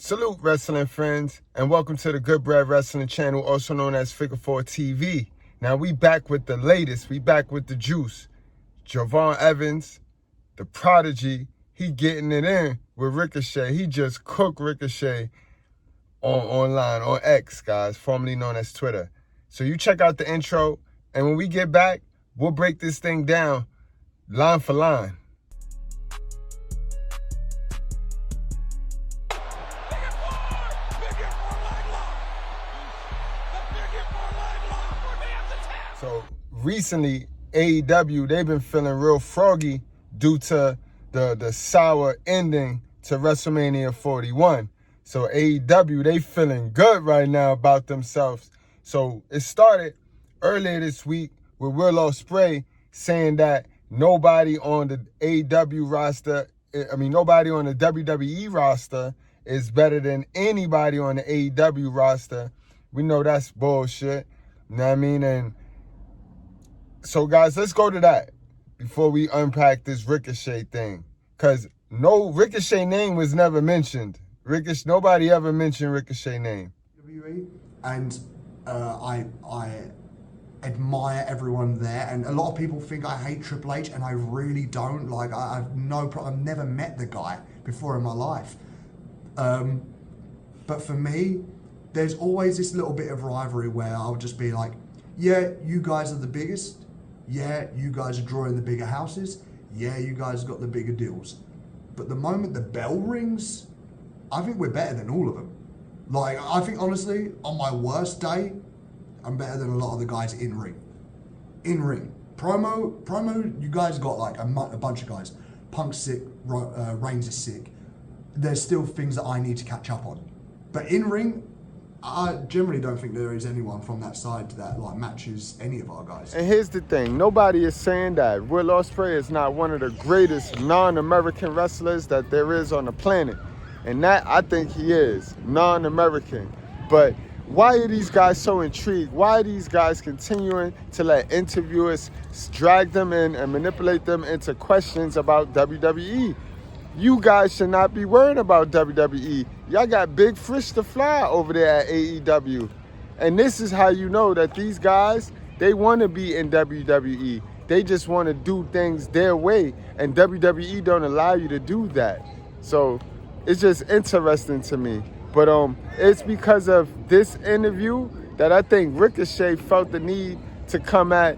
Salute, wrestling friends, and welcome to the Goodbread Wrestling channel, also known as Figure 4 TV. Now, we back with the latest. We back with the juice. Javon Evans, the prodigy, he getting it in with Ricochet. He just cooked Ricochet online, on X, guys, formerly known as Twitter. So you check out the intro, and when we get back, we'll break this thing down line for line. So recently, AEW, they've been feeling real froggy due to the sour ending to WrestleMania 41. So AEW, they feeling good right now about themselves. So it started earlier this week with Will Ospreay saying that nobody on the AEW roster, nobody on the WWE roster is better than anybody on the AEW roster. We know that's bullshit. You know what I mean? And so, guys, let's go to that before we unpack this Ricochet thing. Because no Ricochet name was never mentioned. Nobody ever mentioned Ricochet name. And I admire everyone there. And a lot of people think I hate Triple H, and I really don't. Like, I've no problem. I've never met the guy before in my life. But for me, there's always this little bit of rivalry where I'll just be like, yeah, you guys are the biggest. Yeah, you guys are drawing the bigger houses. Yeah, you guys got the bigger deals. But the moment the bell rings, I think we're better than all of them. Like, I think, honestly, on my worst day, I'm better than a lot of the guys in ring. In ring. Promo, you guys got like a bunch of guys. Punk's sick, Reigns is sick. There's still things that I need to catch up on. But in ring, I generally don't think there is anyone from that side that like matches any of our guys. And here's the thing. Nobody is saying that Will Ospreay is not one of the greatest non-American wrestlers that there is on the planet. And that, I think he is, non-American. But why are these guys so intrigued? Why are these guys continuing to let interviewers drag them in and manipulate them into questions about WWE? You guys should not be worried about WWE. Y'all got big fish to fly over there at AEW. And this is how you know that these guys, they want to be in WWE. They just want to do things their way. And WWE don't allow you to do that. So it's just interesting to me. But it's because of this interview that I think Ricochet felt the need to come at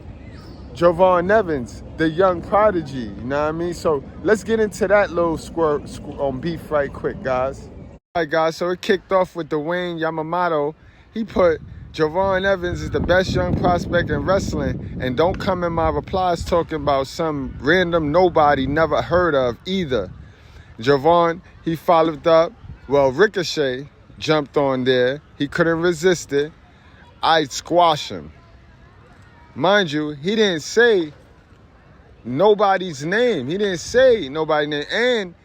Javon Evans, the young prodigy, you know what I mean? So let's get into that little beef right quick, guys. All right, guys, so it kicked off with Dwayne Yamamoto. He put Javon Evans is the best young prospect in wrestling, and don't come in my replies talking about some random nobody never heard of either. Javon, he followed up. Well, Ricochet jumped on there. He couldn't resist it. I'd squash him. Mind you, he didn't say nobody's name. He didn't say nobody's name. And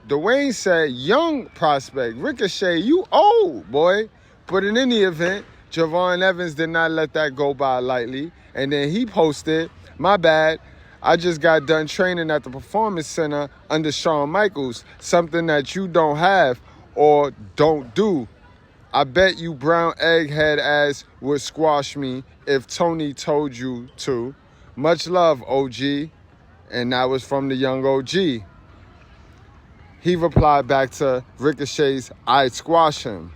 Dwayne said, young prospect. Ricochet, you old, boy. But in any event, Javon Evans did not let that go by lightly. And then he posted, my bad, I just got done training at the Performance Center under Shawn Michaels, something that you don't have or don't do. I bet you brown egghead ass would squash me if Tony told you to. Much love, OG. And that was from the young OG. He replied back to Ricochet's, I'd squash him.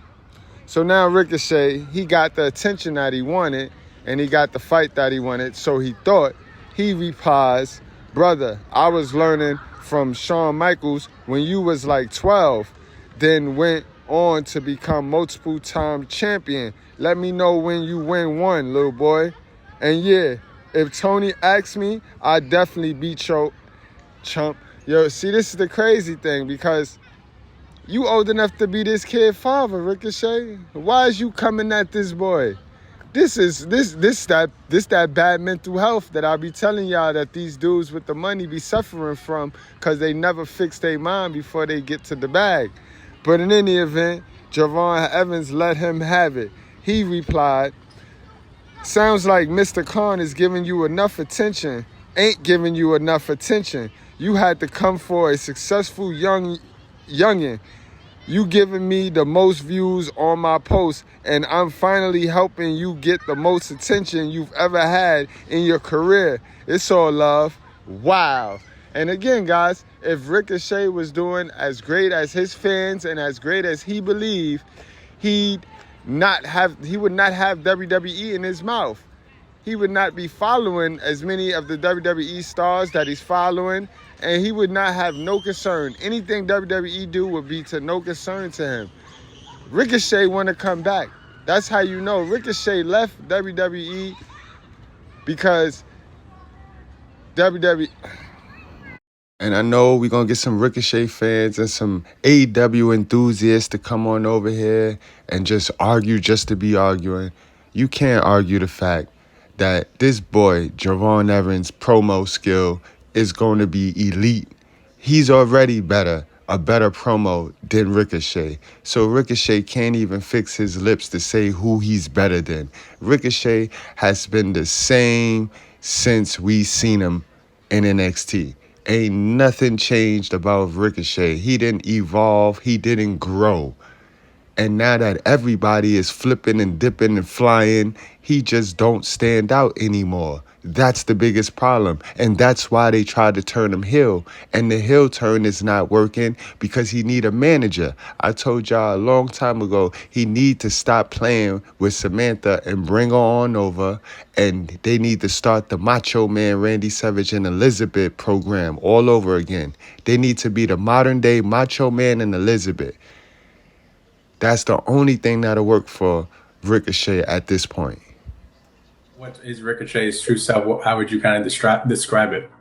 So now Ricochet, he got the attention that he wanted, and he got the fight that he wanted. So he thought, he replies, brother, I was learning from Shawn Michaels when you was like 12, then went on to become multiple-time champion. Let me know when you win one, little boy. And yeah, if Tony asks me, I definitely beat your chump. Yo, see, this is the crazy thing, because you old enough to be this kid father, Ricochet. Why is you coming at this boy? This that bad mental health that I be telling y'all that these dudes with the money be suffering from because they never fix their mind before they get to the bag. But in any event, Javon Evans let him have it. He replied, sounds like Mr. Khan is giving you enough attention. Ain't giving you enough attention. You had to come for a successful youngin'. You giving me the most views on my post, and I'm finally helping you get the most attention you've ever had in your career. It's all love. Wow. And again, guys, if Ricochet was doing as great as his fans and as great as he believed, he would not have WWE in his mouth. He would not be following as many of the WWE stars that he's following, and he would not have no concern. Anything WWE do would be to no concern to him. Ricochet want to come back. That's how you know. Ricochet left WWE because WWE... And I know we're going to get some Ricochet fans and some AEW enthusiasts to come on over here and just argue just to be arguing. You can't argue the fact that this boy, Javon Evans' promo skill is going to be elite. He's already a better promo than Ricochet. So Ricochet can't even fix his lips to say who he's better than. Ricochet has been the same since we seen him in NXT. Ain't nothing changed about Ricochet. He didn't evolve. He didn't grow. And now that everybody is flipping and dipping and flying, he just don't stand out anymore. That's the biggest problem. And that's why they tried to turn him heel. And the heel turn is not working because he need a manager. I told y'all a long time ago, he need to stop playing with Samantha and bring her on over. And they need to start the Macho Man, Randy Savage, and Elizabeth program all over again. They need to be the modern day Macho Man and Elizabeth. That's the only thing that'll work for Ricochet at this point. What is Ricochet's true self? How would you kind of describe it?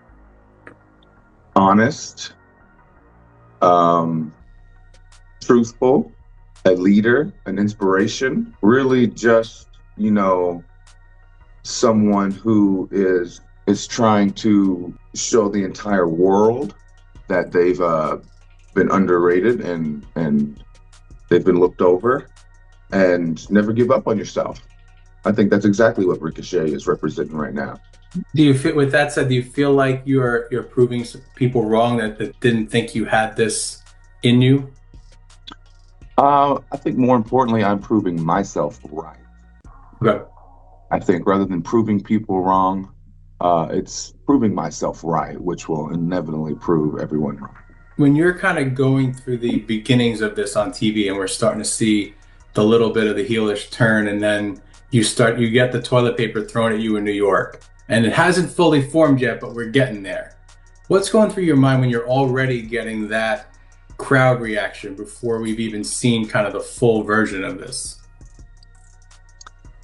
Honest, truthful, a leader, an inspiration, really just, someone who is trying to show the entire world that they've been underrated and they've been looked over, and never give up on yourself. I think that's exactly what Ricochet is representing right now. With that said, do you feel like you're proving people wrong that didn't think you had this in you? I think more importantly, I'm proving myself right. Okay. I think rather than proving people wrong, it's proving myself right, which will inevitably prove everyone wrong. When you're kind of going through the beginnings of this on TV and we're starting to see the little bit of the heelish turn, and then you get the toilet paper thrown at you in New York, and it hasn't fully formed yet, but we're getting there. What's going through your mind when you're already getting that crowd reaction before we've even seen kind of the full version of this?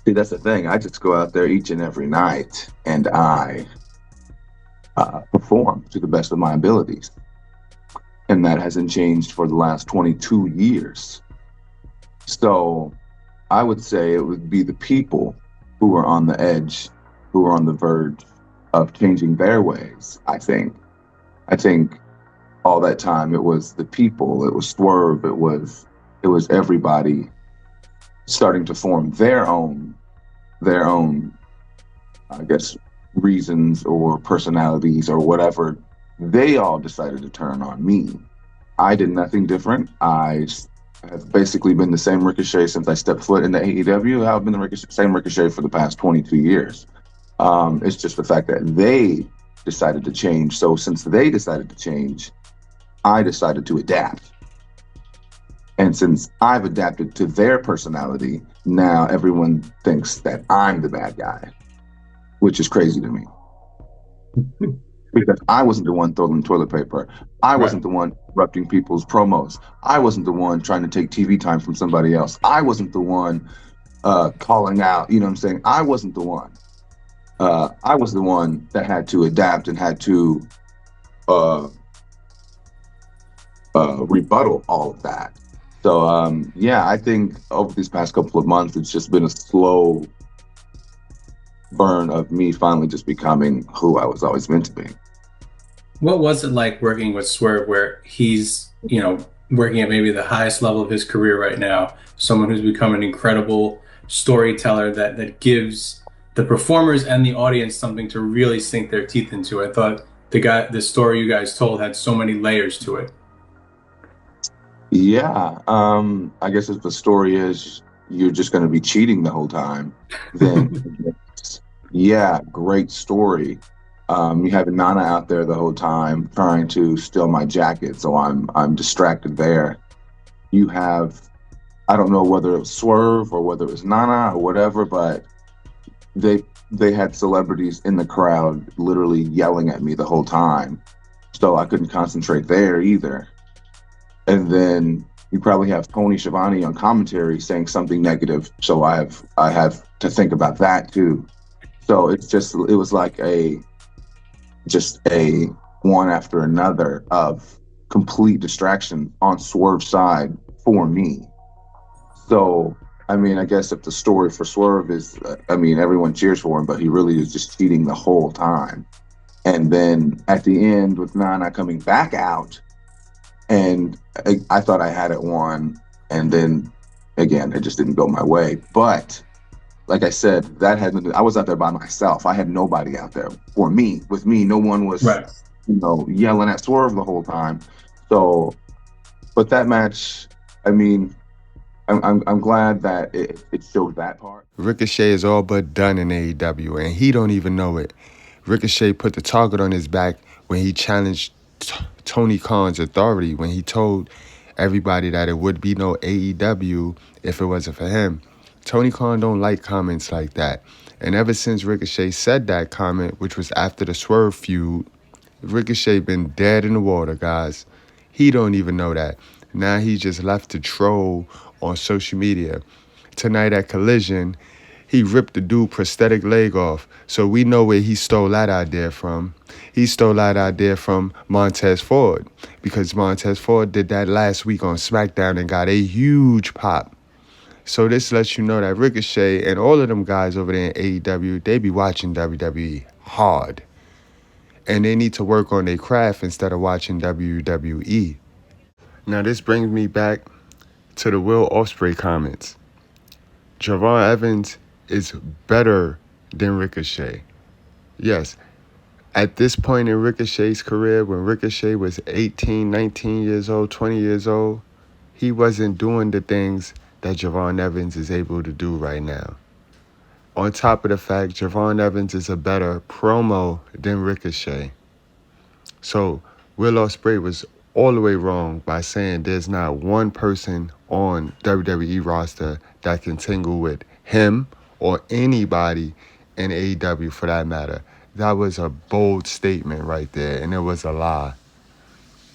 See, that's the thing. I just go out there each and every night and I perform to the best of my abilities. And that hasn't changed for the last 22 years. So I would say it would be the people who are on the edge, who are on the verge of changing their ways, I think. I think all that time it was the people, it was Swerve, it was everybody starting to form their own, I guess, reasons or personalities or whatever. They all decided to turn on me. I did nothing different. I have basically been the same Ricochet since I stepped foot into AEW. I've been the same Ricochet for the past 22 years. It's just the fact that they decided to change. So since they decided to change, I decided to adapt. And since I've adapted to their personality, now everyone thinks that I'm the bad guy, which is crazy to me. Because I wasn't the one throwing toilet paper. I wasn't the one interrupting people's promos. I wasn't the one trying to take TV time from somebody else. I wasn't the one calling out, you know what I'm saying? I wasn't the one. I was the one that had to adapt and had to rebuttal all of that. So, yeah, I think over these past couple of months, it's just been a slow burn of me finally just becoming who I was always meant to be. What was it like working with Swerve, where he's, working at maybe the highest level of his career right now, someone who's become an incredible storyteller that gives the performers and the audience something to really sink their teeth into? I thought the story you guys told had so many layers to it. Yeah. I guess if the story is you're just going to be cheating the whole time, then yeah, great story. You have Nana out there the whole time trying to steal my jacket, so I'm distracted there. You have, I don't know whether it was Swerve or whether it was Nana or whatever, but they they had celebrities in the crowd literally yelling at me the whole time, so I couldn't concentrate there either. And then you probably have Tony Schiavone on commentary saying something negative, so I have to think about that too. So it was like a one after another of complete distraction on Swerve's side for me. So, I mean, I guess if the story for Swerve is, I mean, everyone cheers for him, but he really is just cheating the whole time. And then at the end, with Nana coming back out, and I thought I had it won, and then again, it just didn't go my way. But like I said, I was out there by myself. I had nobody out there for me. With me, no one was, Right. yelling at Swerve the whole time. So, but that match, I mean, I'm glad that it showed that part. Ricochet is all but done in AEW, and he don't even know it. Ricochet put the target on his back when he challenged Tony Khan's authority, when he told everybody that it would be no AEW if it wasn't for him. Tony Khan don't like comments like that. And ever since Ricochet said that comment, which was after the Swerve feud, Ricochet been dead in the water, guys. He don't even know that. Now he just left to troll on social media. Tonight at Collision, he ripped the dude prosthetic leg off. So we know where he stole that idea from. He stole that idea from Montez Ford, because Montez Ford did that last week on SmackDown and got a huge pop. So this lets you know that Ricochet and all of them guys over there in AEW, they be watching WWE hard. And they need to work on their craft instead of watching WWE. Now this brings me back to the Will Ospreay comments. Javon Evans is better than Ricochet. Yes, at this point in Ricochet's career, when Ricochet was 18, 19 years old, 20 years old, he wasn't doing the things that Javon Evans is able to do right now. On top of the fact, Javon Evans is a better promo than Ricochet. So Will Ospreay was all the way wrong by saying there's not one person on WWE roster that can tingle with him or anybody in AEW for that matter. That was a bold statement right there, and it was a lie.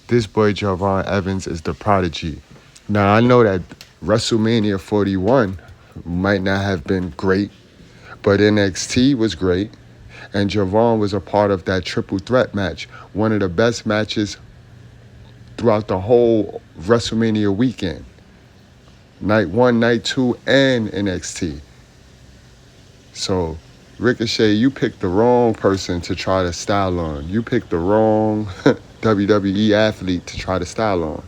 This boy Javon Evans is the prodigy. Now I know that WrestleMania 41 might not have been great, but NXT was great. And Javon was a part of that triple threat match, one of the best matches throughout the whole WrestleMania weekend. Night 1, Night 2, and NXT. So, Ricochet, you picked the wrong person to try to style on. You picked the wrong WWE athlete to try to style on.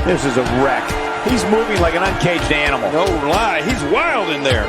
This is a wreck. He's moving like an uncaged animal. No lie, he's wild in there.